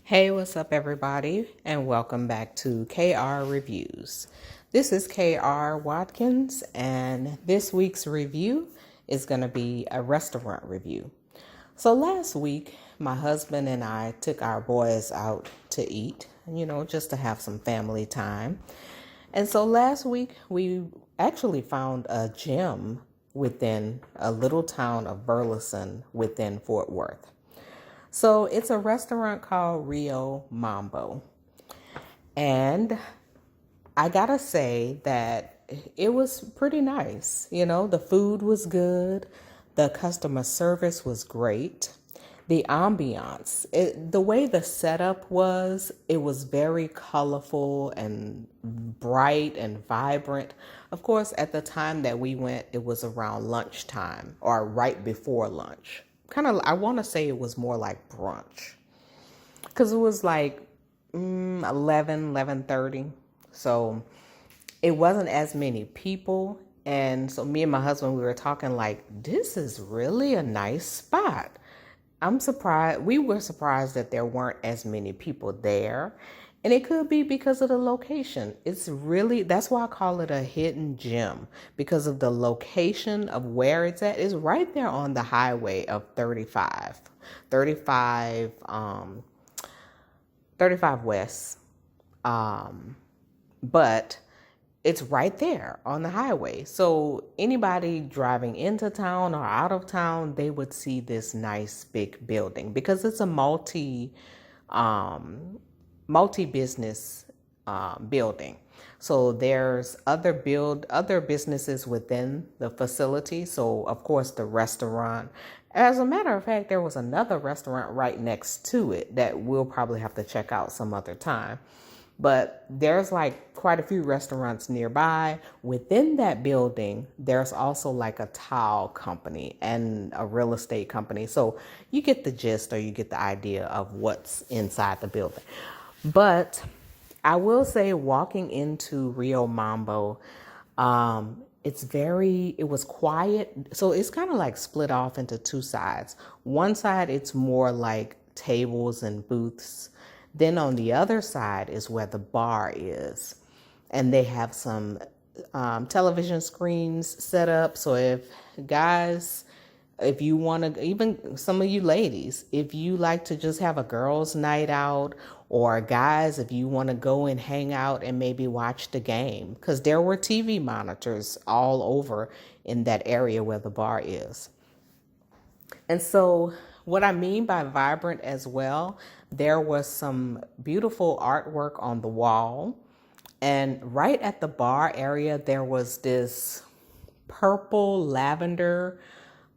Hey, what's up, everybody, and welcome back to KR Reviews. This is KR Watkins, and this week's review is going to be a restaurant review. So, last week, my husband and I took our boys out to eat, just to have some family time. And so, last week, we actually found a gym within a little town of Burleson within Fort Worth. So it's a restaurant called Rio Mambo. And I gotta say that it was pretty nice. The food was good, the customer service was great, the ambiance, the way the setup was, it was very colorful and bright and vibrant. Of course, at the time that we went, it was around lunchtime or right before lunch. I want to say it was more like brunch because it was like 11:30. So it wasn't as many people. And so me and my husband, we were talking like, this is really a nice spot. I'm surprised. We were surprised that there weren't as many people there. And it could be because of the location. That's why I call it a hidden gem, because of the location of where it's at. It's right there on the highway of 35 West. But it's right there on the highway. So anybody driving into town or out of town, they would see this nice big building because it's a multi-business building. So there's other businesses within the facility. So of course the restaurant. As a matter of fact, there was another restaurant right next to it that we'll probably have to check out some other time. But there's like quite a few restaurants nearby. Within that building, there's also like a tile company and a real estate company. So you get the gist or you get the idea of what's inside the building. But I will say walking into Rio Mambo, it was quiet. So it's kind of like split off into two sides. One side, it's more like tables and booths. Then on the other side is where the bar is. And they have some television screens set up. So if you want to, even some of you ladies, if you like to just have a girls' night out, or guys, if you want to go and hang out and maybe watch the game, because there were TV monitors all over in that area where the bar is. And so what I mean by vibrant as well, there was some beautiful artwork on the wall. And right at the bar area, there was this purple lavender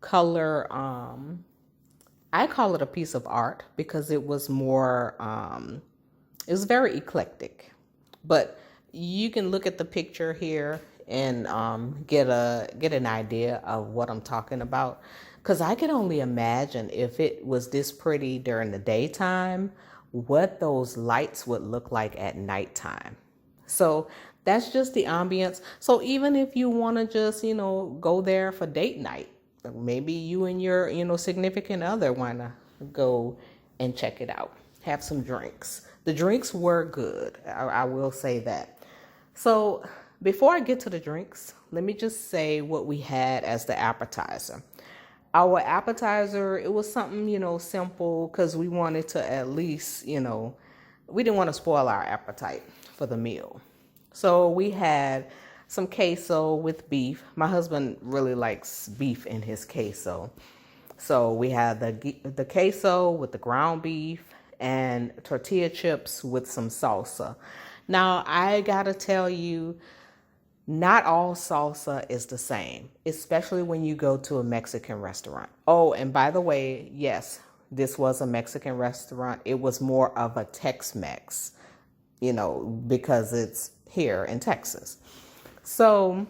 color. I call it a piece of art because it was it was very eclectic. But you can look at the picture here and get an idea of what I'm talking about. Because I can only imagine if it was this pretty during the daytime, what those lights would look like at nighttime. So that's just the ambience. So even if you want to just, go there for date night, maybe you and your, significant other want to go and check it out, have some drinks. The drinks were good. I will say that. So before I get to the drinks, let me just say what we had as the appetizer. Our appetizer, it was something, simple because we wanted to at least, we didn't want to spoil our appetite for the meal. So we had some queso with beef. My husband really likes beef in his queso. So we had the queso with the ground beef and tortilla chips with some salsa. Now, I gotta tell you, not all salsa is the same, especially when you go to a Mexican restaurant. Oh, and by the way, yes, this was a Mexican restaurant. It was more of a Tex-Mex, because it's here in Texas. So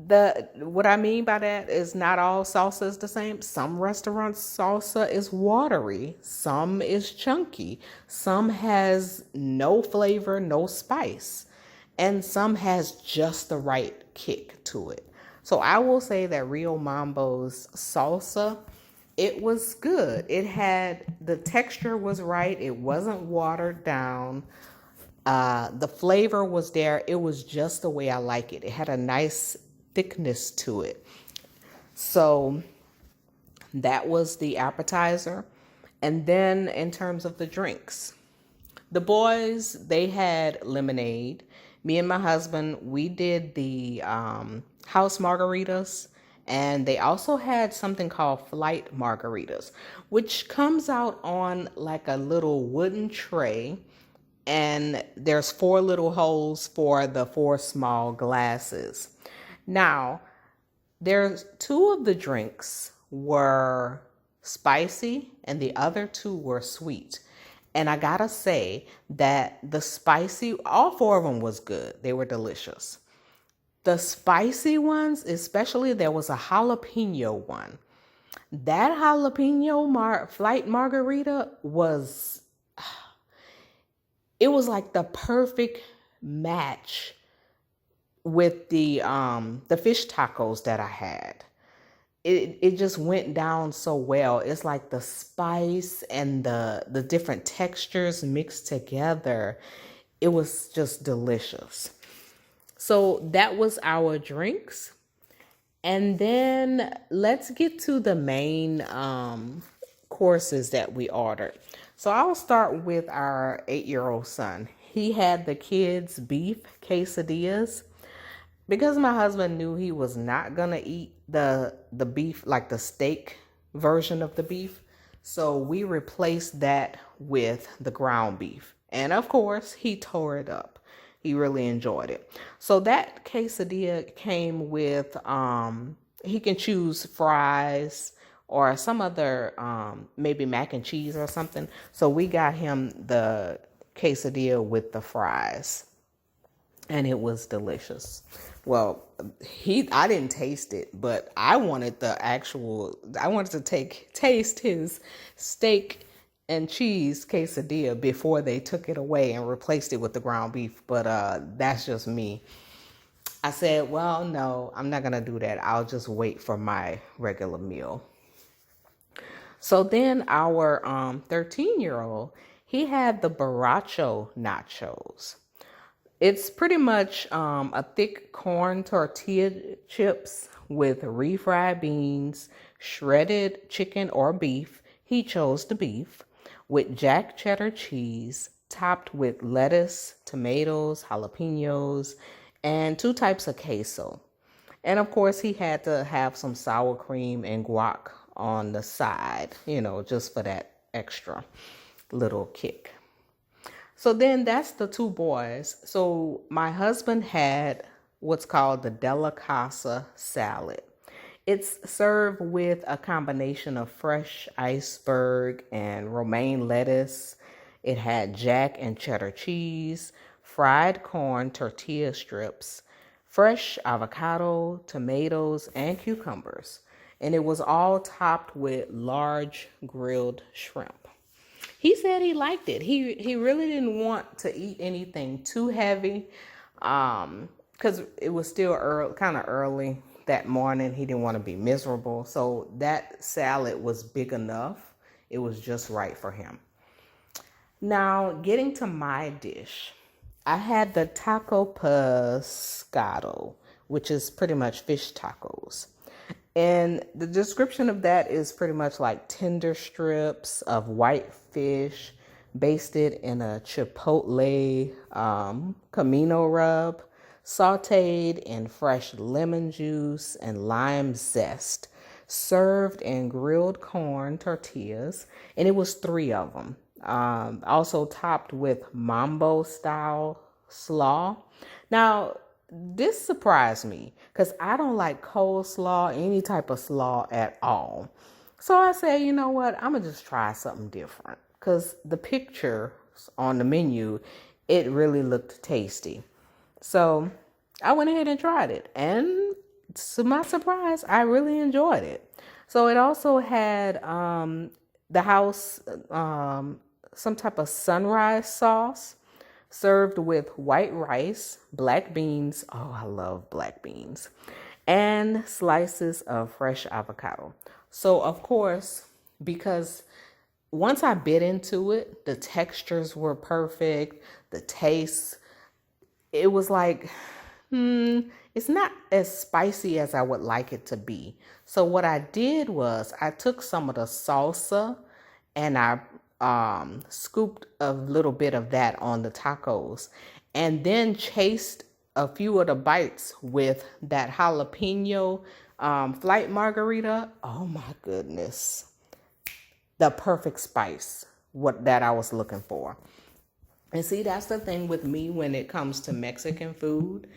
what I mean by that is not all salsa is the same. Some restaurants salsa is watery, some is chunky, some has no flavor, no spice, and some has just the right kick to it. So I will say that Rio Mambo's salsa It was good. It had, the texture was right. It wasn't watered down. The flavor was there. It was just the way I like it. It had a nice thickness to it. So that was the appetizer. And then in terms of the drinks, the boys, they had lemonade. Me and my husband, we did the house margaritas. And they also had something called flight margaritas, which comes out on like a little wooden tray. And there's 4 little holes for the 4 small glasses. Now, there's 2 of the drinks were spicy and the other 2 were sweet. And I gotta say that the spicy, all 4 of them was good. They were delicious. The spicy ones, especially there was a jalapeno one. That jalapeno flight margarita was, it was like the perfect match with the fish tacos that I had. It just went down so well. It's like the spice and the different textures mixed together. It was just delicious. So that was our drinks. And then let's get to the main courses that we ordered. So I'll start with our 8-year-old son. He had the kids' beef quesadillas. Because my husband knew he was not gonna eat the beef, like the steak version of the beef, so we replaced that with the ground beef. And of course, he tore it up. He really enjoyed it. So that quesadilla came with, he can choose fries or some other, maybe mac and cheese or something. So we got him the quesadilla with the fries. And it was delicious. Well, I didn't taste it, but I wanted to taste his steak and cheese quesadilla before they took it away and replaced it with the ground beef. But that's just me. I said, well, no, I'm not going to do that. I'll just wait for my regular meal. So then our 13-year-old, he had the borracho nachos. It's pretty much a thick corn tortilla chips with refried beans, shredded chicken or beef. He chose the beef with jack cheddar cheese, topped with lettuce, tomatoes, jalapenos, and 2 types of queso. And of course, he had to have some sour cream and guac on the side, just for that extra little kick. So then that's the 2 boys. So my husband had what's called the Della Casa salad. It's served with a combination of fresh iceberg and romaine lettuce. It had jack and cheddar cheese, fried corn tortilla strips, fresh avocado, tomatoes, and cucumbers. And it was all topped with large grilled shrimp. He said he liked it. He really didn't want to eat anything too heavy because it was still kind of early that morning. He didn't want to be miserable. So that salad was big enough. It was just right for him. Now, getting to my dish, I had the taco pescado, which is pretty much fish tacos. And the description of that is pretty much like tender strips of white fish basted in a chipotle camino rub, sauteed in fresh lemon juice and lime zest, served in grilled corn tortillas, and it was 3 of them. Also topped with mambo style slaw. Now, this surprised me because I don't like coleslaw, any type of slaw at all. So I said, you know what? I'm going to just try something different because the picture on the menu, it really looked tasty. So I went ahead and tried it. And to my surprise, I really enjoyed it. So it also had the house, some type of sunrise sauce, served with white rice, black beans. Oh, I love black beans. And slices of fresh avocado. So, of course, because once I bit into it, the textures were perfect, the taste, it was like, it's not as spicy as I would like it to be. So what I did was I took some of the salsa and I scooped a little bit of that on the tacos and then chased a few of the bites with that jalapeno flight margarita. Oh my goodness. The perfect spice, what that I was looking for. And see, that's the thing with me when it comes to Mexican food,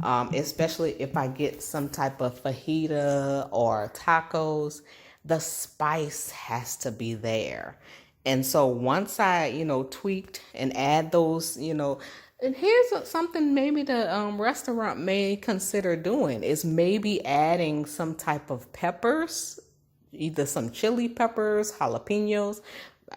especially if I get some type of fajita or tacos, the spice has to be there. And so once I, tweaked and add those, and here's something maybe the restaurant may consider doing is maybe adding some type of peppers, either some chili peppers, jalapenos.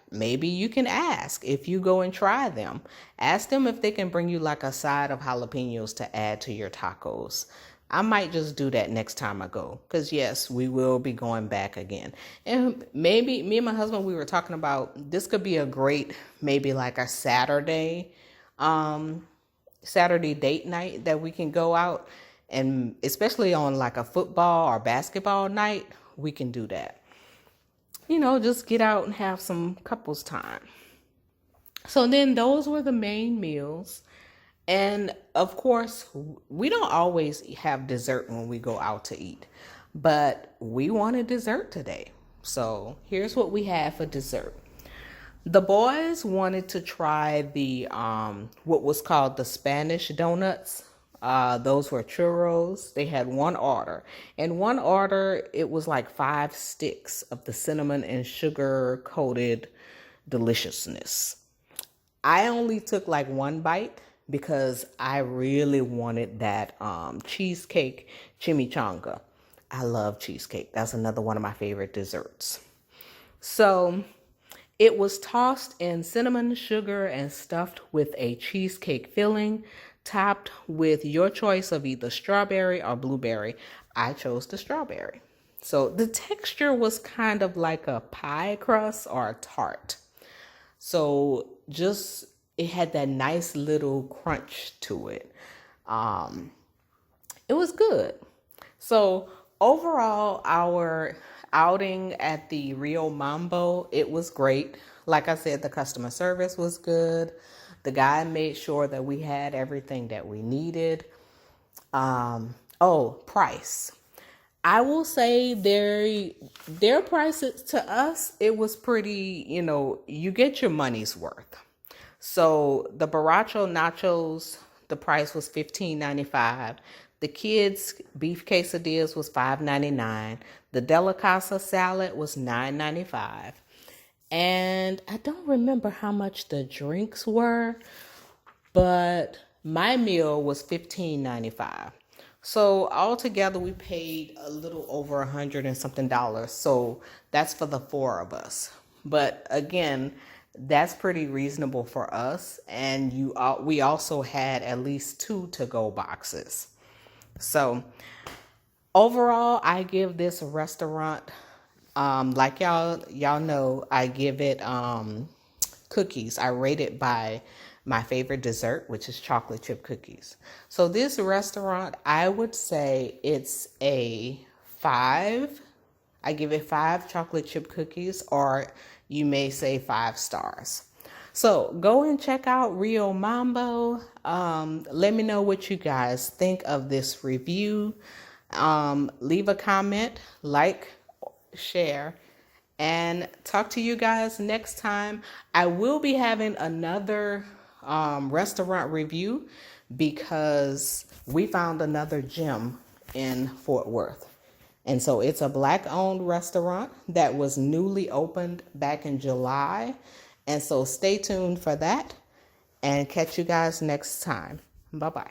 Maybe you can ask if you go and try them. Ask them if they can bring you like a side of jalapenos to add to your tacos. I might just do that next time I go. Because yes, we will be going back again. And maybe me and my husband, we were talking about this could be a great, maybe like a Saturday date night that we can go out. And especially on like a football or basketball night, we can do that. Just get out and have some couples time. So then those were the main meals. And of course, we don't always have dessert when we go out to eat, but we wanted dessert today. So here's what we had for dessert. The boys wanted to try the what was called the Spanish donuts. Those were churros. They had one order. In one order, it was like 5 sticks of the cinnamon and sugar coated deliciousness. I only took like one bite because I really wanted that cheesecake chimichanga. I love cheesecake. That's another one of my favorite desserts. So it was tossed in cinnamon, sugar, and stuffed with a cheesecake filling, topped with your choice of either strawberry or blueberry. I chose the strawberry. So the texture was kind of like a pie crust or a tart. So just, it had that nice little crunch to it. It was good. So overall, our outing at the Rio Mambo, it was great. Like I said, the customer service was good. The guy made sure that we had everything that we needed. Price. I will say their prices to us, it was pretty, you get your money's worth. So the Borracho nachos, the price was $15.95. The kids' beef quesadillas was $5.99. The Delicasa salad was $9.95. And I don't remember how much the drinks were, but my meal was $15.95. So altogether we paid a little over $100 and something. So that's for the 4 of us. But again, that's pretty reasonable for us. And we also had at least 2 to-go boxes. So overall, I give this restaurant, like y'all know, I give it cookies. I rate it by my favorite dessert, which is chocolate chip cookies. So this restaurant, I would say it's a 5. I give it 5 chocolate chip cookies, or you may say 5 stars. So go and check out Rio Mambo. Let me know what you guys think of this review. Leave a comment, like, share, and talk to you guys next time. I will be having another restaurant review because we found another gem in Fort Worth. And so it's a Black-owned restaurant that was newly opened back in July. And so stay tuned for that and catch you guys next time. Bye-bye.